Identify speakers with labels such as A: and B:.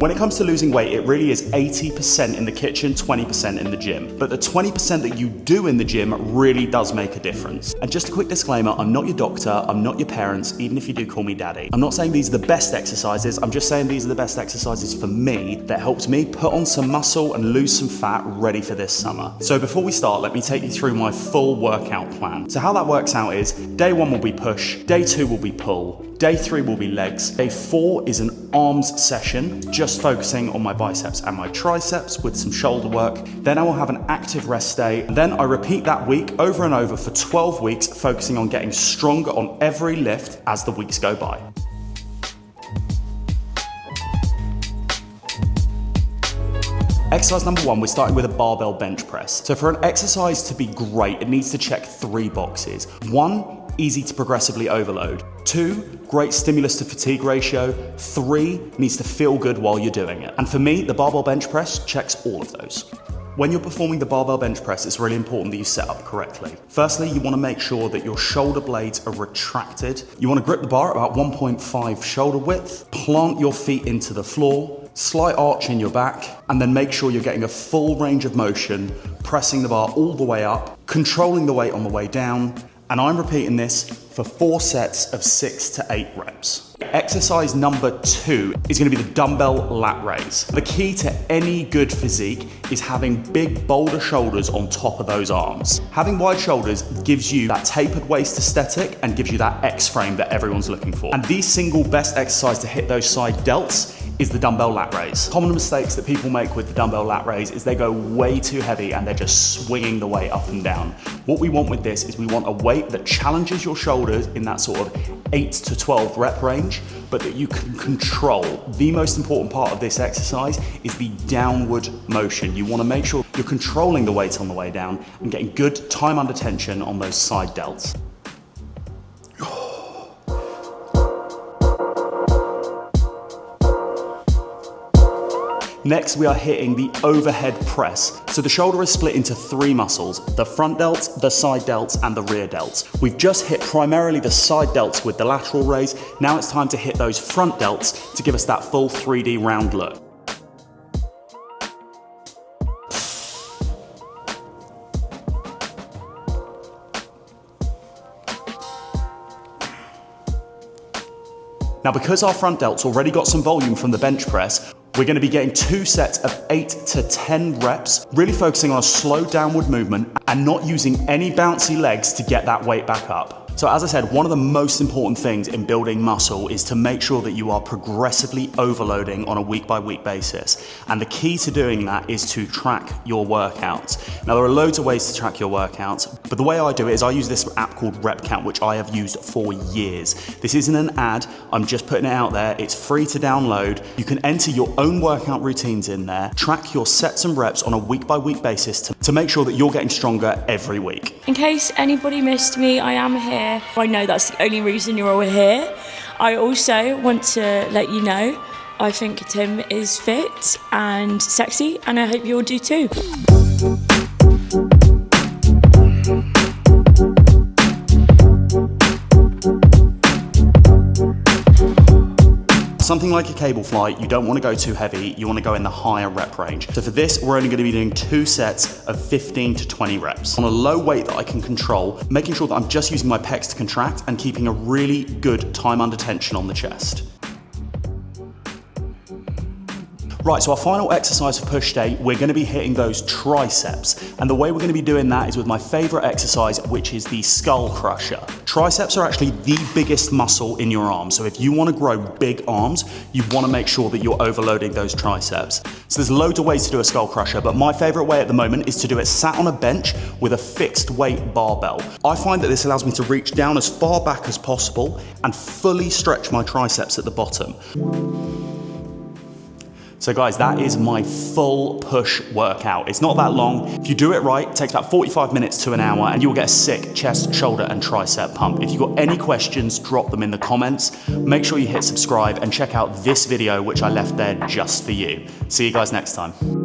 A: When it comes to losing weight, it really is 80% in the kitchen, 20% in the gym. But the 20% that you do in the gym really does make a difference. And just a quick disclaimer, I'm not your doctor, I'm not your parents, even if you do call me daddy. I'm not saying these are the best exercises, I'm just saying these are the best exercises for me that helped me put on some muscle and lose some fat ready for this summer. So before we start, let me take you through my full workout plan. So how that works out is, day 1 will be push, day 2 will be pull, day 3 will be legs, day 4 is an arms session, just focusing on my biceps and my triceps with some shoulder work. Then I will have an active rest day. And then I repeat that week over and over for 12 weeks, focusing on getting stronger on every lift as the weeks go by. Exercise number 1, we're starting with a barbell bench press. So for an exercise to be great, it needs to check 3 boxes. 1, easy to progressively overload. 2, great stimulus to fatigue ratio. 3, needs to feel good while you're doing it. And for me, the barbell bench press checks all of those. When you're performing the barbell bench press, it's really important that you set up correctly. Firstly, you want to make sure that your shoulder blades are retracted. You want to grip the bar at about 1.5 shoulder width, plant your feet into the floor, slight arch in your back, and then make sure you're getting a full range of motion, pressing the bar all the way up, controlling the weight on the way down, and I'm repeating this for 4 sets of 6 to 8 reps. Exercise number 2 is going to be the dumbbell lat raise. The key to any good physique is having big boulder shoulders on top of those arms. Having wide shoulders gives you that tapered waist aesthetic and gives you that X frame that everyone's looking for. And the single best exercise to hit those side delts is the dumbbell lat raise. Common mistakes that people make with the dumbbell lat raise is they go way too heavy and they're just swinging the weight up and down. What we want with this is we want a weight that challenges your shoulders in that sort of 8 to 12 rep range, but that you can control. The most important part of this exercise is the downward motion. You want to make sure you're controlling the weight on the way down and getting good time under tension on those side delts. Next, we are hitting the overhead press. So the shoulder is split into 3 muscles, the front delts, the side delts, and the rear delts. We've just hit primarily the side delts with the lateral raise. Now it's time to hit those front delts to give us that full 3D round look. Now, because our front delts already got some volume from the bench press, we're going to be getting 2 sets of 8 to 10 reps, really focusing on a slow downward movement and not using any bouncy legs to get that weight back up. So as I said, one of the most important things in building muscle is to make sure that you are progressively overloading on a week-by-week basis. And the key to doing that is to track your workouts. Now, there are loads of ways to track your workouts, but the way I do it is I use this app called Rep Count, which I have used for years. This isn't an ad, I'm just putting it out there. It's free to download. You can enter your own workout routines in there, track your sets and reps on a week-by-week basis to make sure that you're getting stronger every week.
B: In case anybody missed me, I am here. I know that's the only reason you're all here. I also want to let you know I think Tim is fit and sexy, and I hope you all do too.
A: Something like a cable fly, you don't want to go too heavy, you want to go in the higher rep range. So for this, we're only going to be doing 2 sets of 15 to 20 reps. On a low weight that I can control, making sure that I'm just using my pecs to contract and keeping a really good time under tension on the chest. Right, so our final exercise for push day, we're going to be hitting those triceps. And the way we're going to be doing that is with my favorite exercise, which is the skull crusher. Triceps are actually the biggest muscle in your arm. So if you want to grow big arms, you want to make sure that you're overloading those triceps. So there's loads of ways to do a skull crusher, but my favorite way at the moment is to do it sat on a bench with a fixed weight barbell. I find that this allows me to reach down as far back as possible and fully stretch my triceps at the bottom. So guys, that is my full push workout. It's not that long. If you do it right, it takes about 45 minutes to an hour and you'll get a sick chest, shoulder, and tricep pump. If you've got any questions, drop them in the comments. Make sure you hit subscribe and check out this video, which I left there just for you. See you guys next time.